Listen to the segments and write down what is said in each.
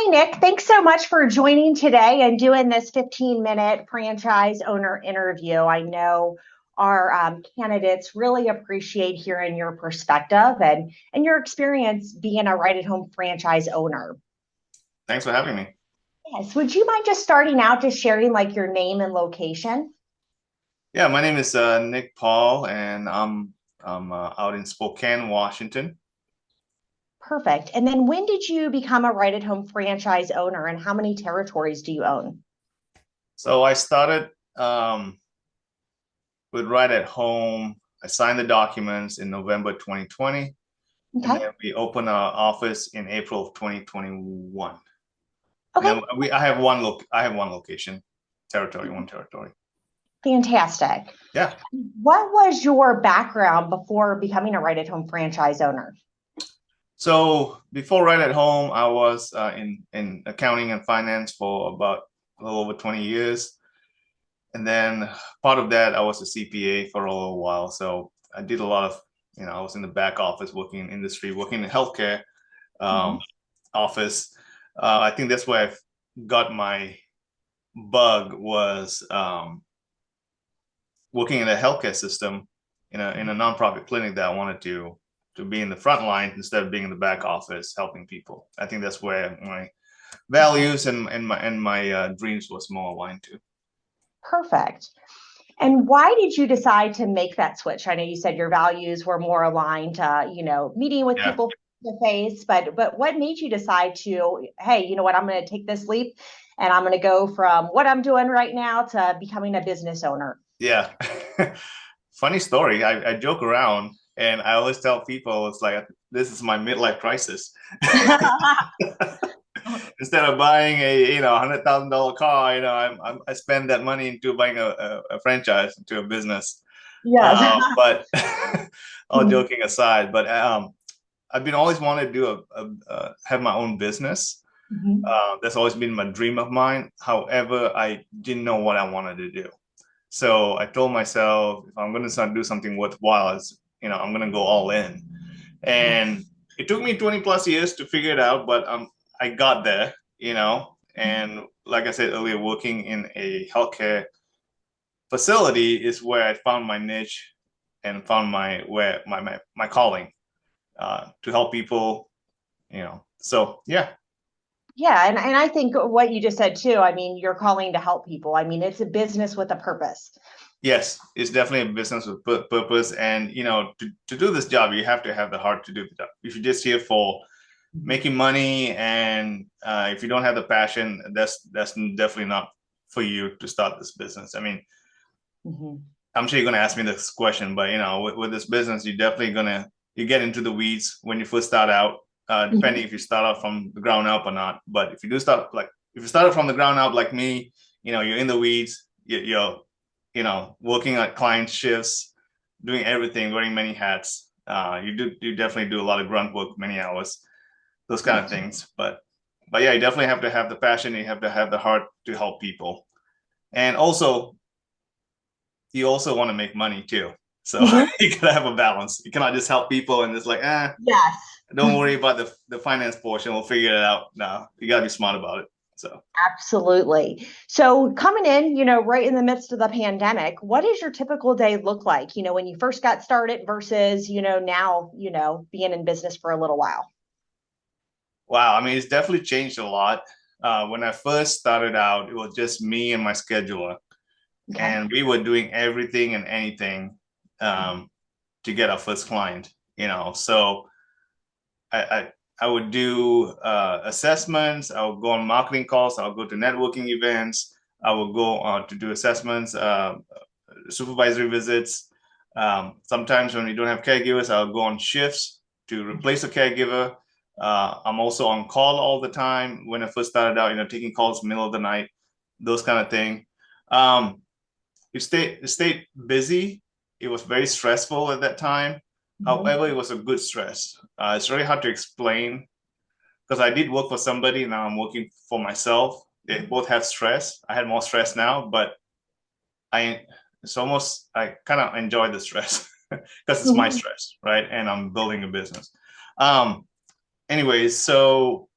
Hi, Nick. Thanks so much for joining today and doing this 15-minute franchise owner interview. I know our candidates really appreciate hearing your perspective and your experience being a right-at-home franchise owner. Thanks for having me. Yes. Would you mind just starting out, just sharing like your name and location? Yeah, my name is Nick Paul, and I'm out in Spokane, Washington. Perfect. And then when did you become a right-at-home franchise owner and how many territories do you own? So I started with Right at Home. I signed the documents in November 2020, and Okay. then we opened our office in April of 2021. And Okay. then I have one location, one territory. Fantastic. Yeah. What was your background before becoming a right-at-home franchise owner? So before Right at Home, I was in accounting and finance for about a little over 20 years. And then part of that, I was a CPA for a little while. So I did a lot of, I was in the back office, working in industry, working in healthcare Mhm. um, office. I think that's where I got my bug was working in a healthcare system in a nonprofit clinic that I wanted to be in the front line instead of being in the back office helping people. I think that's where my values and my dreams was more aligned to. Perfect. And why did you decide to make that switch? I know you said your values were more aligned to, meeting with Yeah. people face to face, but what made you decide to, hey, you know what, I'm going to take this leap and I'm going to go from what I'm doing right now to becoming a business owner? Yeah. Funny story. I joke around and I always tell people it's like this is my midlife crisis. Instead of buying a $100,000 car, I spend that money into buying a franchise into a business. Yes. But all joking aside, but I've been always wanted to do have my own business. Mhm. That's always been my dream of mine. However, I didn't know what I wanted to do. So I told myself, if I'm going to start do something worthwhile, I'm going to go all in. And it took me 20 plus years to figure it out, but I got there, and like I said earlier, working in a healthcare facility is where I found my niche and found my calling to help people, So yeah. Yeah, and I think what you just said too, I mean, you're calling to help people. I mean, it's a business with a purpose. Yes, it's definitely a business with purpose. And, to do this job, you have to have the heart to do the job. If you're just here for Mhm. making money and if you don't have the passion, that's definitely not for you to start this business. I mean, Mhm. I'm sure you're going to ask me this question, but, with this business, you're definitely you get into the weeds when you first start out, depending Mhm. if you start out from the ground up or not. But if you do start, like, if you started from the ground up like me, you're in the weeds, you're working at client shifts, doing everything, wearing many hats. You definitely do a lot of grunt work, many hours, those kind of things. But yeah, you definitely have to have the passion. You have to have the heart to help people, and also you also want to make money too. So Mhm. you gotta have a balance. You cannot just help people and it's like, Yes. don't worry about the finance portion. We'll figure it out. No, you gotta be smart about it. So. Absolutely. So coming in, right in the midst of the pandemic, what does your typical day look like, when you first got started versus, now, being in business for a little while? Wow, I mean, it's definitely changed a lot. When I first started out, it was just me and my scheduler, Okay. and we were doing everything and anything to get our first client. So I I, I would do assessments. I would go on marketing calls. I would go to networking events. I would go to do assessments, supervisory visits. Sometimes when we don't have caregivers, I'll go on shifts to replace a caregiver. I'm also on call all the time. When I first started out, taking calls middle of the night, those kind of thing. Um, it stayed busy. It was very stressful at that time. Mhm. However, it was a good stress. It's really hard to explain because I did work for somebody. Now I'm working for myself. They both have stress. I had more stress now, but I I kind of enjoy the stress because it's my Mhm. stress, right? And I'm building a business. Um, Anyways, so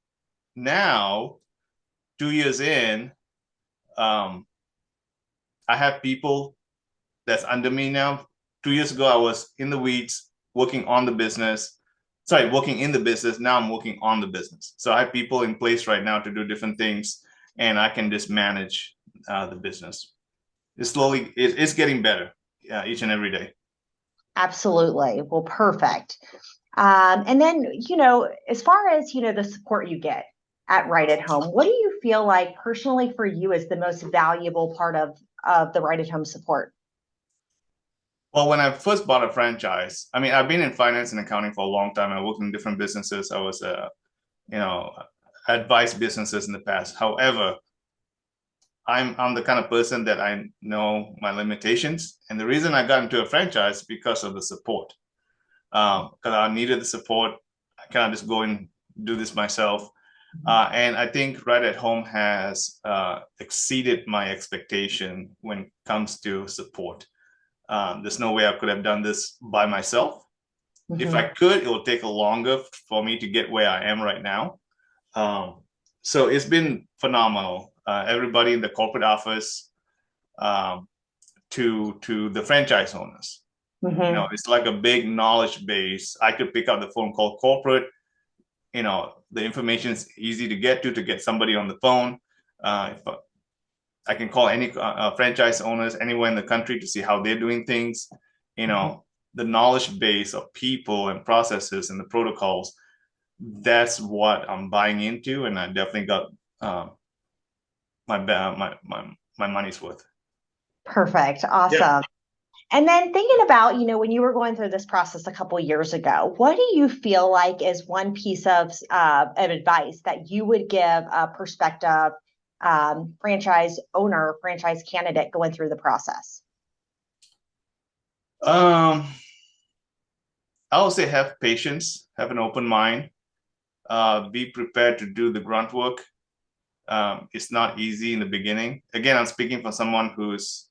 now, 2 years in, I have people that's under me now. 2 years ago, I was in the weeds working on the business. Sorry, working in the business. Now I'm working on the business. So I have people in place right now to do different things, and I can just manage the business. It's getting better each and every day. Absolutely. Well, perfect. And then, as far as, the support you get at Right at Home, what do you feel like personally for you is the most valuable part of the Right at Home support? Well, when I first bought a franchise, I mean, I've been in finance and accounting for a long time. I worked in different businesses. I was, advised businesses in the past. However, I'm the kind of person that I know my limitations, and the reason I got into a franchise is because of the support. Because I needed the support. I cannot just go and do this myself. And I think Right at Home has exceeded my expectation when it comes to support. There's no way I could have done this by myself. Mm-hmm. If I could, it will take longer for me to get where I am right now. So it's been phenomenal. Everybody in the corporate office, to the franchise owners. Mm-hmm. It's like a big knowledge base. I could pick up the phone, call corporate. The information is easy to get somebody on the phone. If I can call any franchise owners anywhere in the country to see how they're doing things. Mm-hmm. The knowledge base of people and processes and the protocols, that's what I'm buying into, and I definitely got my money's worth. Perfect. Awesome. Yeah. And then thinking about, when you were going through this process a couple of years ago, what do you feel like is one piece of advice that you would give a prospective franchise owner, franchise candidate going through the process? I would say have patience, have an open mind, be prepared to do the grunt work. It's not easy in the beginning. Again, I'm speaking for someone who's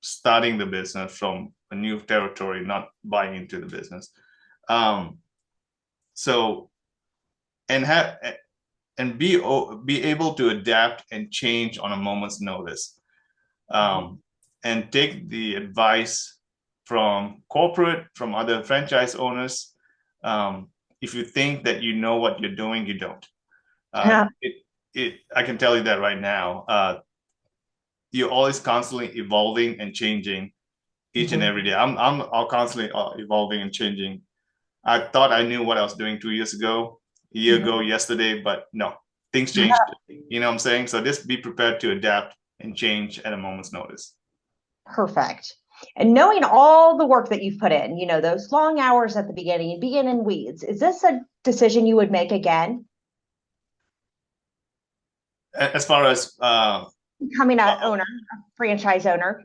starting the business from a new territory, not buying into the business. Be able to adapt and change on a moment's notice, and take the advice from corporate, from other franchise owners. If you think that you know what you're doing, you don't. I can tell you that right now. You're always constantly evolving and changing each and every day. I'm constantly evolving and changing. I thought I knew what I was doing 2 years ago, a year ago, yesterday, but no, things changed. You know what I'm saying? So just be prepared to adapt and change at a moment's notice. Perfect. And knowing all the work that you've put in, those long hours at the beginning, being in weeds, is this a decision you would make again? As far as becoming a franchise owner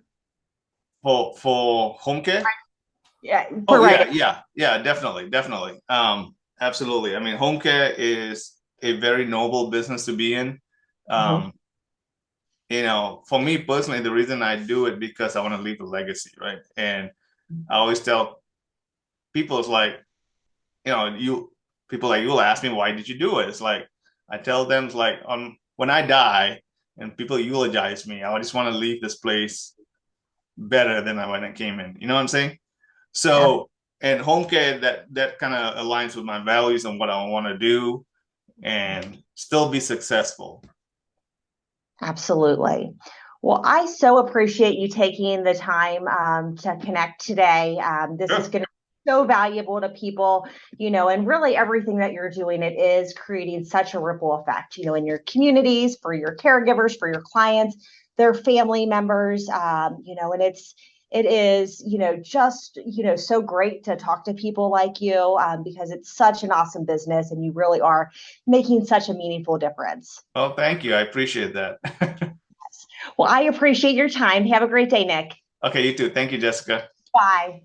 for home care? Yeah. Definitely. Absolutely. I mean, home care is a very noble business to be in. For me personally, the reason I do it because I want to leave a legacy, right? And I always tell people, it's like, people you'll ask me, why did you do it? It's like, I tell them, it's like, when I die and people eulogize me, I just want to leave this place better than when I came in. You know what I'm saying? So, and home care, that kind of aligns with my values and what I want to do and still be successful. Absolutely. Well, I so appreciate you taking the time to connect today. This is going to be so valuable to people, and really everything that you're doing, it is creating such a ripple effect, in your communities, for your caregivers, for your clients, their family members, and it is, just, so great to talk to people like you because it's such an awesome business and you really are making such a meaningful difference. Oh, thank you. I appreciate that. Well, I appreciate your time. Have a great day, Nick. Okay, you too. Thank you, Jessica. Bye.